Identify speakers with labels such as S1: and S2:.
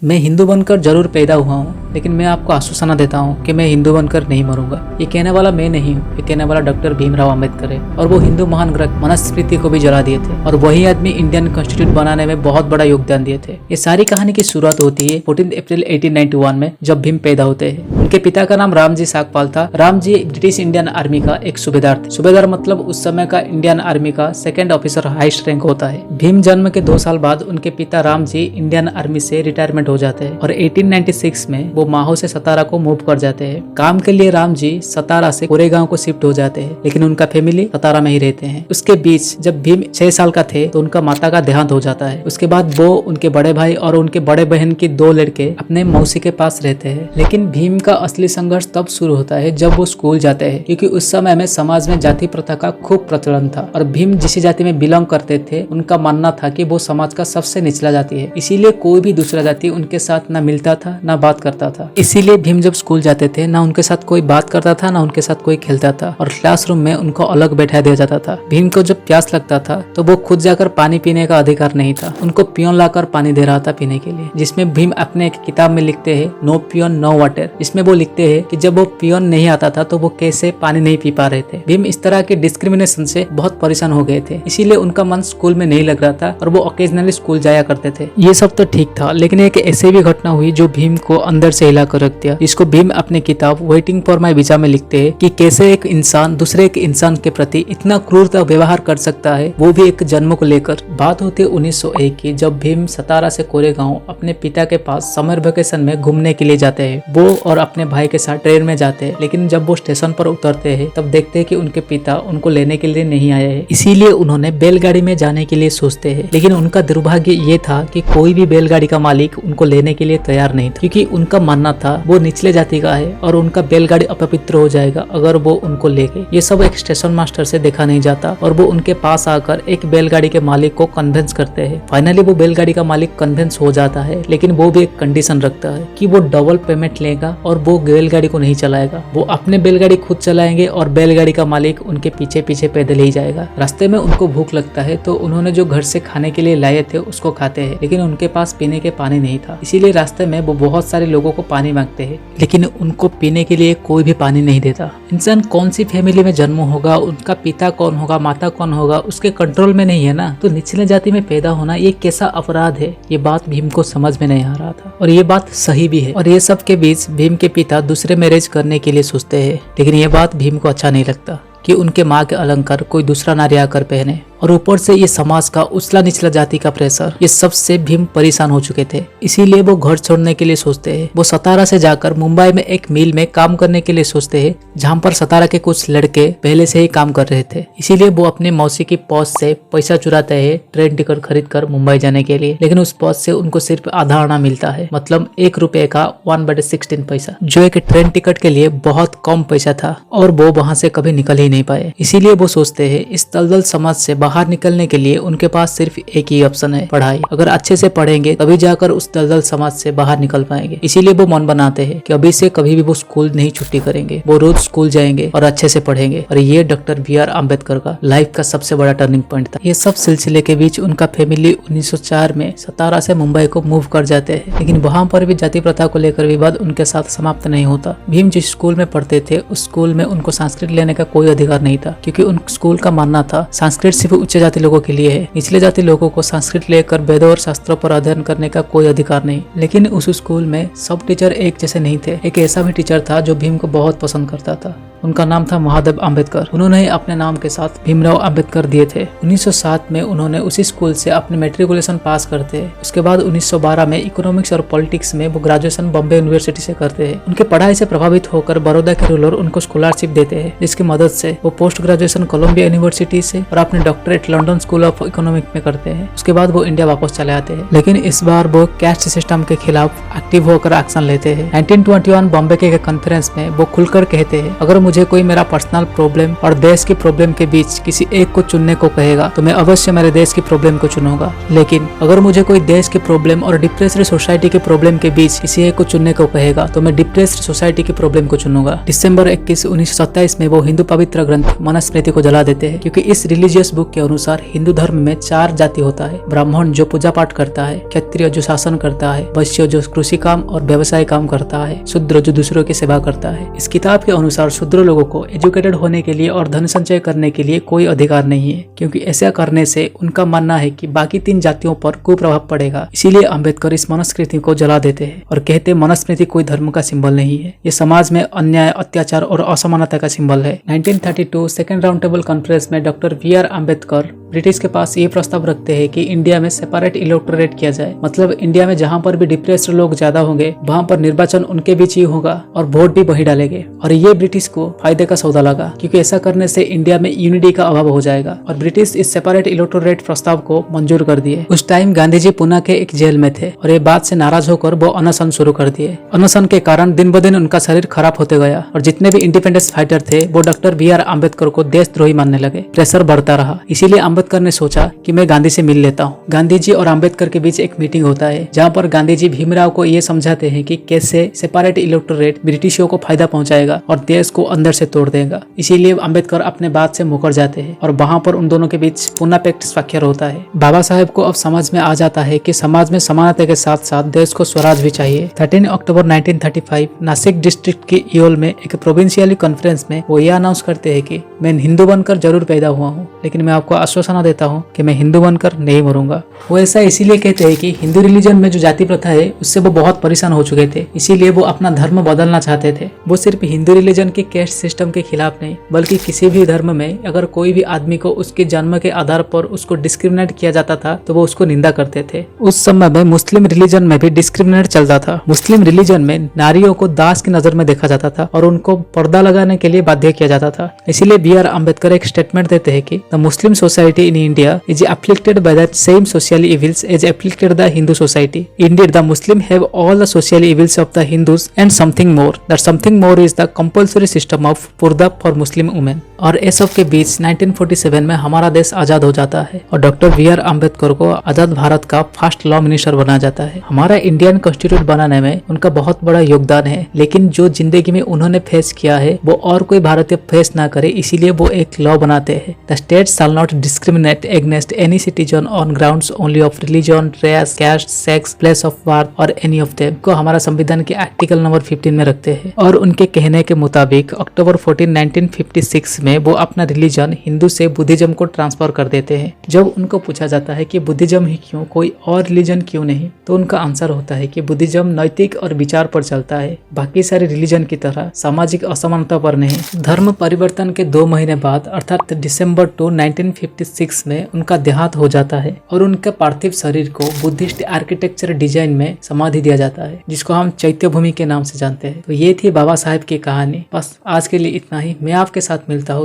S1: मैं हिंदू बनकर जरूर पैदा हुआ हूँ, लेकिन मैं आपको आश्वासन देता हूँ कि मैं हिंदू बनकर नहीं मरूंगा। ये कहने वाला मैं नहीं हूँ, ये कहने वाला डॉक्टर भीमराव अंबेडकर है। और वो हिंदू महान ग्रंथ मनुस्मृति को भी जला दिए थे और वही आदमी इंडियन कॉन्स्टिट्यूशन बनाने में बहुत बड़ा योगदान दिए थे। ये सारी कहानी की शुरुआत होती है 14 अप्रैल 1891 में, जब भीम पैदा होते हैं। उनके पिता का नाम रामजी साकपाल था। रामजी ब्रिटिश इंडियन आर्मी का एक सूबेदार थे। सूबेदार मतलब उस समय का इंडियन आर्मी का सेकंड ऑफिसर हाईएस्ट रैंक होता है। भीम जन्म के 2 साल बाद उनके पिता रामजी इंडियन आर्मी से रिटायरमेंट हो जाते हैं और 1896 में वो माहो से सतारा को मूव कर जाते हैं। काम के लिए राम जी सतारा से कोरेगांव को शिफ्ट हो जाते हैं, लेकिन उनका फैमिली सतारा में ही रहते हैं। उसके बीच जब भीम 6 साल का थे तो उनका माता का देहांत हो जाता है। उसके बाद वो, उनके बड़े भाई और उनके बड़े बहन के 2 लड़के अपने मौसी के पास रहते हैं। लेकिन भीम का असली संघर्ष तब शुरू होता है जब वो स्कूल जाते हैं, क्योंकि उस समय में समाज में जाति प्रथा का खूब प्रचलन था और भीम जिस जाति में बिलोंग करते थे उनका मानना था कि वो समाज का सबसे निचला जाति है। इसीलिए कोई भी दूसरा जाति उनके साथ न मिलता था ना बात करता था। इसीलिए भीम जब स्कूल जाते थे ना उनके साथ कोई बात करता था ना उनके साथ कोई खेलता था और क्लासरूम में उनको अलग बैठा दिया जाता था। भीम को जब प्यास लगता था तो वो खुद जाकर पानी पीने का अधिकार नहीं था, उनको पियोन लाकर पानी दे रहा था पीने के लिए। जिसमें भीम अपने एक किताब में लिखते हैं नो पियोन नो वाटर। इसमें वो लिखते हैं कि जब वो पियोन नहीं आता था तो वो कैसे पानी नहीं पी पा रहे थे। भीम इस तरह के डिस्क्रिमिनेशन से बहुत परेशान हो गए थे, इसीलिए उनका मन स्कूल में नहीं लग रहा था और वो ओकेजनली स्कूल जाया करते थे। ये सब तो ठीक था, लेकिन एक ऐसी भी घटना हुई जो भीम को अंदर से हिला कर रख दिया। इसको भीम अपने किताब वेटिंग फॉर माई वीजा में लिखते हैं कि कैसे एक इंसान दूसरे एक इंसान के प्रति इतना क्रूरता व्यवहार कर सकता है, वो भी एक जन्म को लेकर। बात होती है 1901 की, जब भीम सतारा से कोरेगांव अपने पिता के पास समर वेकेशन में घूमने के लिए जाते हैं। वो और अपने भाई के साथ ट्रेन में जाते हैं, लेकिन जब वो स्टेशन पर उतरते हैं तब देखते हैं कि उनके पिता उनको लेने के लिए नहीं आए हैं। इसीलिए उन्होंने बैलगाड़ी में जाने के लिए सोचते हैं, लेकिन उनका दुर्भाग्य ये था कि कोई भी बैलगाड़ी का मालिक उनको लेने के लिए तैयार नहीं था, क्योंकि उनका मानना था वो निचले जाति का है और उनका बैलगाड़ी अपवित्र हो जाएगा अगर वो उनको ले गए। ये सब एक स्टेशन मास्टर से देखा नहीं जाता और वो उनके पास आकर एक बैलगाड़ी के मालिक को कन्विंस करते हैं। फाइनली वो बैलगाड़ी का मालिक कन्विंस हो जाता है, लेकिन वो भी एक कंडीशन रखता है कि वो डबल पेमेंट लेगा और वो बैलगाड़ी को नहीं चलाएगा। वो अपने बैलगाड़ी खुद चलाएंगे और बैलगाड़ी का मालिक उनके पीछे पीछे पैदल ही जाएगा। रास्ते में उनको भूख लगता है तो उन्होंने जो घर से खाने के लिए लाए थे उसको खाते हैं, लेकिन उनके पास पीने के पानी नहीं था। इसीलिए रास्ते में वो बहुत सारे लोगों को पानी मांगते हैं, लेकिन उनको पीने के लिए कोई भी पानी नहीं देता। इंसान कौन सी फैमिली में जन्म होगा, उनका पिता कौन होगा, माता कौन होगा, उसके कंट्रोल में नहीं है ना। तो निचले जाति में पैदा होना ये कैसा अपराध है, ये बात भीम को समझ में नहीं आ रहा था और ये बात सही भी है। और ये सब के बीच भीम के पिता दूसरे मैरिज करने के लिए सोचते हैं, लेकिन ये बात भीम को अच्छा नहीं लगता कि उनके माँ के अलंकार कोई दूसरा नारी आकर पहने, और ऊपर से ये समाज का उछला निचला जाति का प्रेशर। ये सब से भीम परेशान हो चुके थे, इसीलिए वो घर छोड़ने के लिए सोचते हैं। वो सतारा से जाकर मुंबई में एक मिल में काम करने के लिए सोचते हैं, जहाँ पर सतारा के कुछ लड़के पहले से ही काम कर रहे थे। इसीलिए वो अपने मौसी की पॉस से पैसा चुराते हैं ट्रेन टिकट खरीद कर मुंबई जाने के लिए, लेकिन उस पॉस से उनको सिर्फ आधा आना मिलता है, मतलब 1 रुपए का 1/16 पैसा, जो एक ट्रेन टिकट के लिए बहुत कम पैसा था और वो वहाँ से कभी निकल ही नहीं पाए। इसीलिए वो सोचते हैं इस दलदल समाज से बाहर निकलने के लिए उनके पास सिर्फ एक ही ऑप्शन है, पढ़ाई। अगर अच्छे से पढ़ेंगे तभी जाकर उस दलदल समाज से बाहर निकल पाएंगे। इसीलिए वो मन बनाते हैं कि अभी से कभी भी वो स्कूल नहीं छुट्टी करेंगे, वो रोज स्कूल जाएंगे और अच्छे से पढ़ेंगे। और ये डॉक्टर बी आर अम्बेडकर का लाइफ का सबसे बड़ा टर्निंग पॉइंट था। ये सब सिलसिले के बीच उनका फैमिली 1904 में सतारा से मुंबई को मूव कर जाते हैं, लेकिन वहाँ पर भी जाति प्रथा को लेकर विवाद उनके साथ समाप्त नहीं होता। भीम जिस स्कूल में पढ़ते थे उस स्कूल में उनको संस्कृत लेने का कोई अधिकार नहीं था, क्योंकि उन स्कूल का मानना था संस्कृत सिर्फ उच्च जाति लोगों के लिए है, निचले जाति लोगों को संस्कृत लेकर वेदों और शास्त्रों पर अध्ययन करने का कोई अधिकार नहीं। लेकिन उस स्कूल में सब टीचर एक जैसे नहीं थे। एक ऐसा भी टीचर था जो भीम को बहुत पसंद करता था, उनका नाम था महादेव अम्बेडकर। उन्होंने अपने नाम के साथ भीमराव अम्बेडकर दिए थे। 1907 में उन्होंने उसी स्कूल से अपने मैट्रिकुलेशन पास करते हैं। उसके बाद 1912 में इकोनॉमिक्स और पॉलिटिक्स में वो ग्रेजुएशन बॉम्बे यूनिवर्सिटी से करते हैं। उनके पढ़ाई से प्रभावित होकर बड़ौदा के रूलर उनको स्कॉलरशिप देते हैं, जिसकी मदद से वो पोस्ट ग्रेजुएशन कोलंबिया यूनिवर्सिटी से और अपने doctorate London school of economic में करते हैं। उसके बाद वो इंडिया वापस चले आते हैं, लेकिन इस बार वो कैस्ट सिस्टम के खिलाफ एक्टिव होकर एक्शन लेते हैं। 1921 बॉम्बे के कॉन्फ्रेंस में वो खुलकर कहते हैं, अगर मुझे कोई मेरा पर्सनल प्रॉब्लम और देश की प्रॉब्लम के बीच किसी एक को चुनने को कहेगा तो मैं अवश्य मेरे देश की प्रॉब्लम को चुनूंगा। लेकिन अगर मुझे कोई देश की प्रॉब्लम और डिप्रेस्ड सोसाइटी की प्रॉब्लम के बीच किसी एक को चुनने को कहेगा तो मैं डिप्रेस्ड सोसाइटी की प्रॉब्लम को चुनूंगा। दिसंबर 21, 1927 में वो हिंदू पवित्र ग्रंथ मनुस्मृति को जला देते हैं, क्योंकि इस रिलीजियस बुक के अनुसार हिंदू धर्म में 4 जाति होता है। ब्राह्मण जो पूजा पाठ करता है, क्षत्रिय जो शासन करता है, वैश्य जो कृषि काम और व्यवसाय काम करता है, शूद्र जो दूसरों की सेवा करता है। इस किताब के अनुसार शूद्र लोगों को एजुकेटेड होने के लिए और धन संचय करने के लिए कोई अधिकार नहीं है, क्योंकि ऐसा करने से उनका मानना है कि बाकी 3 जातियों पर कुप्रभाव पड़ेगा। इसीलिए अंबेडकर इस मनुस्मृति को जला देते हैं और कहते हैं मनुस्मृति कोई धर्म का सिंबल नहीं है, ये समाज में अन्याय, अत्याचार और असमानता का सिंबल है। 1932 सेकेंड राउंड टेबल कॉन्फ्रेंस में डॉक्टर BR अम्बेडकर ब्रिटिश के पास ये प्रस्ताव रखते हैं कि इंडिया में सेपरेट इलेक्टोरेट किया जाए, मतलब इंडिया में जहां पर भी डिप्रेस्ड लोग ज्यादा होंगे वहां पर निर्वाचन उनके बीच ही होगा और वोट भी वही डालेंगे। और ये ब्रिटिश को फायदे का सौदा लगा, क्योंकि ऐसा करने से इंडिया में यूनिटी का अभाव हो जाएगा और ब्रिटिश इस सेपरेट इलेक्टोरेट प्रस्ताव को मंजूर कर दिए। उस टाइम गांधी जी पुणे के एक जेल में थे और ये बात से नाराज होकर वो अनशन शुरू कर दिए। अनशन के कारण दिन ब दिन उनका शरीर खराब होते गया और जितने भी इंडिपेंडेंस फाइटर थे वो डॉक्टर BR अम्बेडकर को देशद्रोही मानने लगे। प्रेशर बढ़ता रहा, इसीलिए अम्बेडकर ने सोचा कि मैं गांधी से मिल लेता हूँ। गांधी जी और अम्बेडकर के बीच एक मीटिंग होता है जहाँ पर गांधी जी भीमराव को ये समझाते हैं कि कैसे सेपरेट इलेक्टोरेट ब्रिटिशों को फायदा पहुंचाएगा और देश को अंदर से तोड़ देगा। इसीलिए अम्बेडकर अपने बात से मुकर जाते हैं और वहाँ पर उन दोनों के बीच पुणे पैक्ट स्वाक्षर होता है। बाबा साहेब को अब समझ में आ जाता है कि समाज में समानता के साथ साथ देश को स्वराज भी चाहिए। 13 अक्टूबर 1935 नासिक डिस्ट्रिक्ट के ईओल में एक प्रोविंशियल कॉन्फ्रेंस में वो ये अनाउंस करते हैं कि मैं हिंदू बनकर जरूर पैदा हुआ हूँ, लेकिन मैं आपको आश्वासन देता हूँ कि मैं हिंदू बनकर नहीं मरूंगा। वो ऐसा इसीलिए कहते हैं कि हिंदू रिलीजन में जो जाति प्रथा है उससे वो बहुत परेशान हो चुके थे, इसीलिए वो अपना धर्म बदलना चाहते थे। वो सिर्फ हिंदू रिलीजन के कैस्ट सिस्टम के खिलाफ नहीं, बल्कि किसी भी धर्म में अगर कोई भी आदमी को उसके जन्म के आधार पर उसको डिस्क्रिमिनेट किया जाता था तो वो उसको निंदा करते थे। उस समय में मुस्लिम रिलीजन में भी डिस्क्रिमिनेट चलता था। मुस्लिम रिलीजन में नारियों को दास की नजर में देखा जाता था और उनको पर्दा लगाने के लिए बाध्य किया जाता था। इसीलिए BR अम्बेडकर एक स्टेटमेंट देते हैं कि the Muslim society in India is afflicted by the same social evils as afflicted the Hindu society. Indeed, the Muslims have all the social evils of the Hindus and something more. That something more is the compulsory system of पर्दा for Muslim women. और ये सब के बीच 1947 में हमारा देश आजाद हो जाता है और डॉक्टर BR अम्बेडकर को आजाद भारत का फर्स्ट लॉ मिनिस्टर बनाया जाता है। हमारा इंडियन कॉन्स्टिट्यूट बनाने में उनका बहुत बड़ा योगदान है, लेकिन जो जिंदगी में उन्होंने फेस किया है वो और कोई भारतीय फेस ना करे, इसीलिए वो एक लॉ बनाते हैं। The state shall not discriminate against any citizen on grounds only of religion, race, caste, sex, place of birth और एनी ऑफ देम को हमारा संविधान के आर्टिकल नंबर 15 में रखते हैं। और उनके कहने के मुताबिक अक्टूबर 14, 1956 में वो अपना रिलीजन हिंदू से बुद्धिज्म को ट्रांसफर कर देते हैं। जब उनको पूछा जाता है कि बुद्धिज्म ही क्यों, कोई और रिलीजन क्यों नहीं, तो उनका आंसर होता है कि बुद्धिज्म नैतिक और विचार पर चलता है, बाकी सारे रिलीजन की तरह सामाजिक असमानता पर नहीं। धर्म परिवर्तन के 2 महीने बाद अर्थात दिसंबर 2, 1956 में उनका देहांत हो जाता है और उनके पार्थिव शरीर को बुद्धिस्ट आर्किटेक्चर डिजाइन में समाधि दिया जाता है, जिसको हम चैत्य भूमि के नाम से जानते हैं। तो ये थी बाबा साहेब की कहानी। बस आज के लिए इतना ही। मैं आपके साथ मिलता हूँ